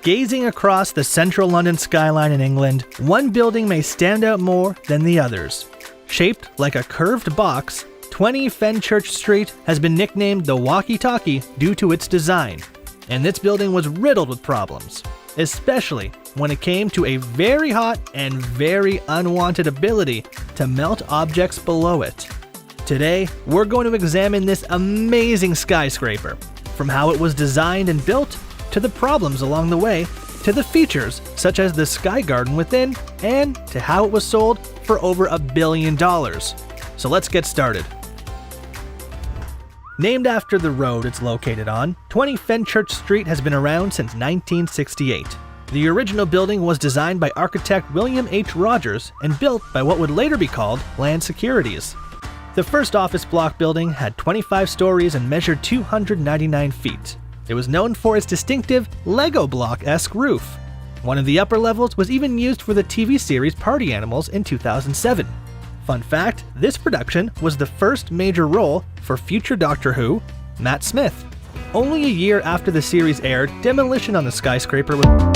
Gazing across the central London skyline in England, one building may stand out more than the others. Shaped like a curved box, 20 Fenchurch Street has been nicknamed the Walkie Talkie due to its design. And this building was riddled with problems, especially when it came to a very hot and very unwanted ability to melt objects below it. Today, we're going to examine this amazing skyscraper, from how it was designed and built, to the problems along the way, to the features such as the sky garden within, and to how it was sold for over $1 billion. So let's get started. Named after the road it's located on, 20 Fenchurch Street has been around since 1968. The original building was designed by architect William H. Rogers and built by what would later be called Land Securities. The first office block building had 25 stories and measured 299 feet. It was known for its distinctive Lego block-esque roof. One of the upper levels was even used for the TV series Party Animals in 2007. Fun fact, this production was the first major role for future Doctor Who, Matt Smith. Only a year after the series aired, demolition on the skyscraper was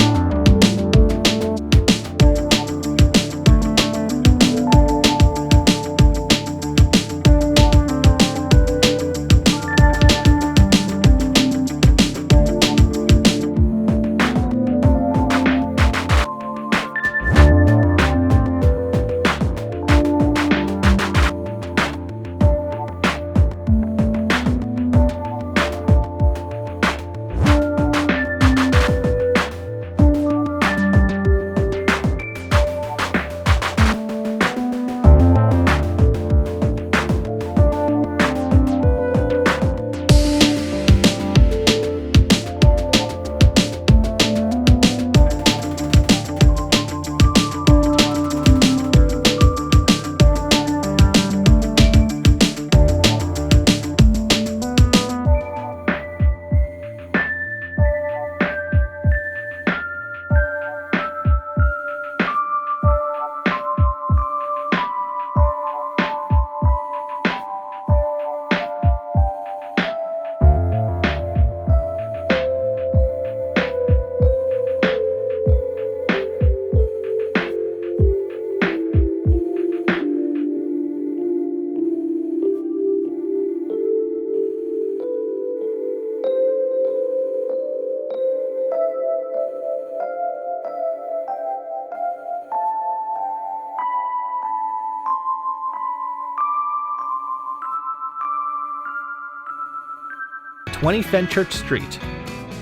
20 Fenchurch Street.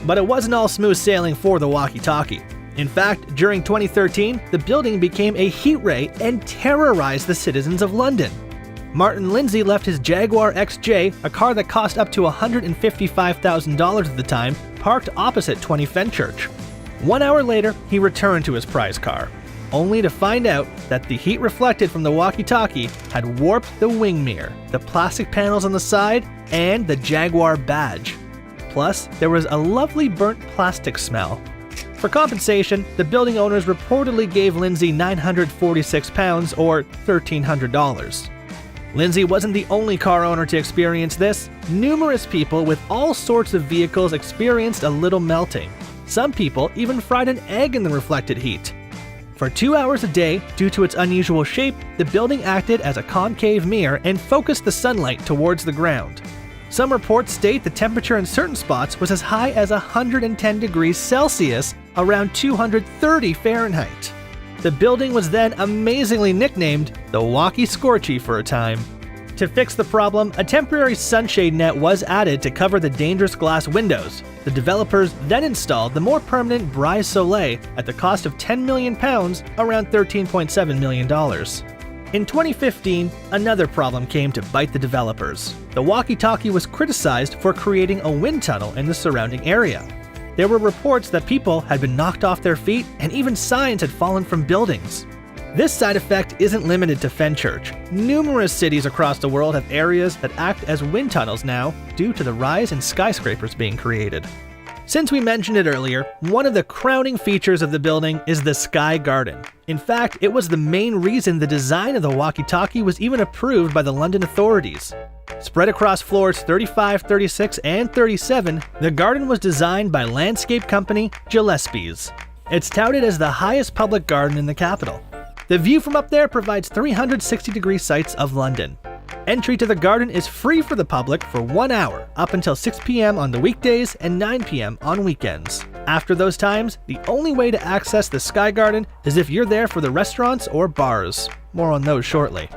But it wasn't all smooth sailing for the Walkie Talkie. In fact, during 2013, the building became a heat ray and terrorized the citizens of London. Martin Lindsay left his Jaguar XJ, a car that cost up to $155,000 at the time, parked opposite 20 Fenchurch. 1 hour later, he returned to his prize car, only to find out that the heat reflected from the walkie-talkie had warped the wing mirror, the plastic panels on the side, and the Jaguar badge. Plus, there was a lovely burnt plastic smell. For compensation, the building owners reportedly gave Lindsay £946 or $1,300. Lindsay wasn't the only car owner to experience this. Numerous people with all sorts of vehicles experienced a little melting. Some people even fried an egg in the reflected heat. For 2 hours a day, due to its unusual shape, the building acted as a concave mirror and focused the sunlight towards the ground. Some reports state the temperature in certain spots was as high as 110 degrees Celsius, around 230 Fahrenheit. The building was then amazingly nicknamed the Walkie Scorchy for a time. To fix the problem, a temporary sunshade net was added to cover the dangerous glass windows. The developers then installed the more permanent Brise Soleil at the cost of £10 million, around $13.7 million. In 2015, another problem came to bite the developers. The walkie-talkie was criticized for creating a wind tunnel in the surrounding area. There were reports that people had been knocked off their feet and even signs had fallen from buildings. This side effect isn't limited to Fenchurch. Numerous cities across the world have areas that act as wind tunnels now due to the rise in skyscrapers being created. Since we mentioned it earlier, one of the crowning features of the building is the Sky Garden. In fact, it was the main reason the design of the Walkie Talkie was even approved by the London authorities. Spread across floors 35, 36, and 37, the garden was designed by landscape company Gillespie's. It's touted as the highest public garden in the capital. The view from up there provides 360-degree sights of London. Entry to the garden is free for the public for 1 hour, up until 6 p.m. on the weekdays and 9 p.m. on weekends. After those times, the only way to access the Sky Garden is if you're there for the restaurants or bars. More on those shortly.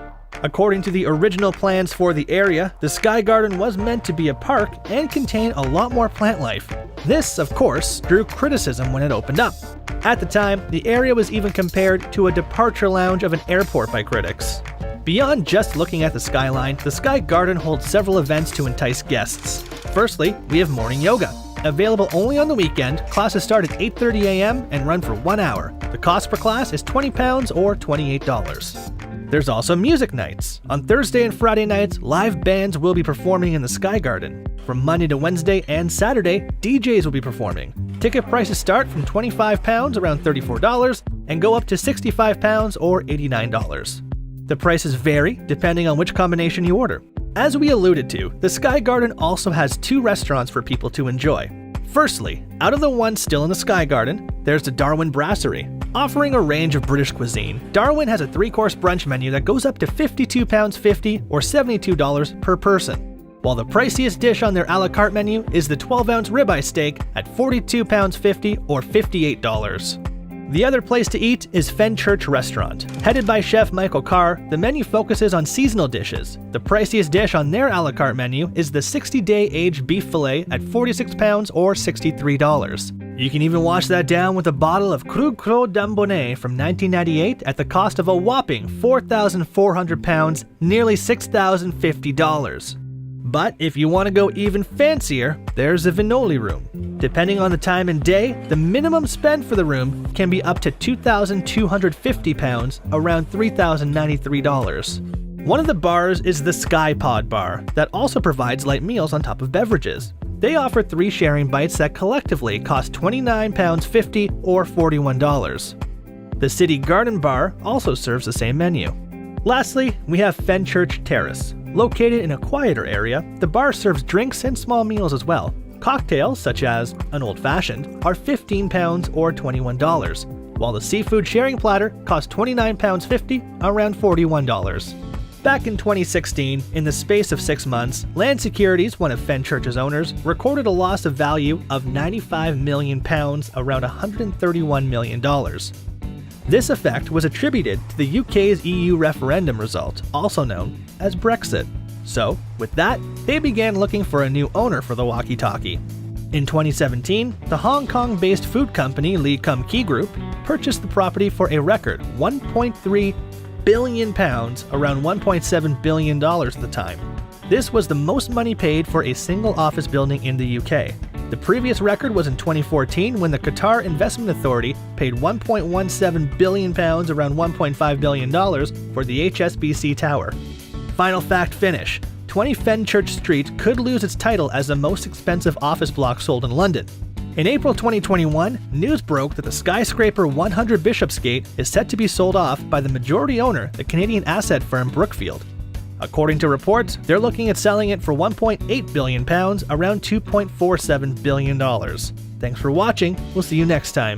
According to the original plans for the area, the Sky Garden was meant to be a park and contain a lot more plant life. This, of course, drew criticism when it opened up. At the time, the area was even compared to a departure lounge of an airport by critics. Beyond just looking at the skyline, the Sky Garden holds several events to entice guests. Firstly, we have morning yoga. Available only on the weekend, classes start at 8:30 a.m. and run for 1 hour. The cost per class is £20 or $28. There's also music nights. On Thursday and Friday nights, live bands will be performing in the Sky Garden. From Monday to Wednesday and Saturday, DJs will be performing. Ticket prices start from £25, around $34, and go up to £65 or $89. The prices vary depending on which combination you order. As we alluded to, the Sky Garden also has 2 restaurants for people to enjoy. Firstly, out of the ones still in the Sky Garden, there's the Darwin Brasserie. Offering a range of British cuisine, Darwin has a 3-course brunch menu that goes up to £52.50 or $72 per person, while the priciest dish on their a la carte menu is the 12-ounce ribeye steak at £42.50 or $58. The other place to eat is Fenchurch Restaurant. Headed by Chef Michael Carr, the menu focuses on seasonal dishes. The priciest dish on their a la carte menu is the 60-day aged beef fillet at £46 or $63. You can even wash that down with a bottle of Krug Cros d'Ambonnet from 1998 at the cost of a whopping £4,400, nearly $6,050. But if you want to go even fancier, there's a Viñoly room. Depending on the time and day, the minimum spend for the room can be up to £2,250, around $3,093. One of the bars is the Sky Pod Bar, that also provides light meals on top of beverages. They offer 3 sharing bites that collectively cost £29.50 or $41. The City Garden Bar also serves the same menu. Lastly, we have Fenchurch Terrace. Located in a quieter area, the bar serves drinks and small meals as well. Cocktails, such as an old-fashioned, are £15 or $21, while the seafood sharing platter costs £29.50, around $41. Back in 2016, in the space of 6 months, Land Securities, one of Fenchurch's owners, recorded a loss of value of £95 million, around $131 million. This effect was attributed to the UK's EU referendum result, also known as Brexit. So, with that, they began looking for a new owner for the Walkie Talkie. In 2017, the Hong Kong-based food company Lee Kum Kee Group purchased the property for a record £1.3 billion, around $1.7 billion at the time. This was the most money paid for a single office building in the UK. The previous record was in 2014 when the Qatar Investment Authority paid £1.17 billion, around $1.5 billion, for the HSBC Tower. Final fact finish: 20 Fenchurch Street could lose its title as the most expensive office block sold in London. In April 2021, news broke that the Skyscraper 100 Bishopsgate is set to be sold off by the majority owner, the Canadian asset firm Brookfield. According to reports, they're looking at selling it for £1.8 billion, around $2.47 billion. Thanks for watching, we'll see you next time.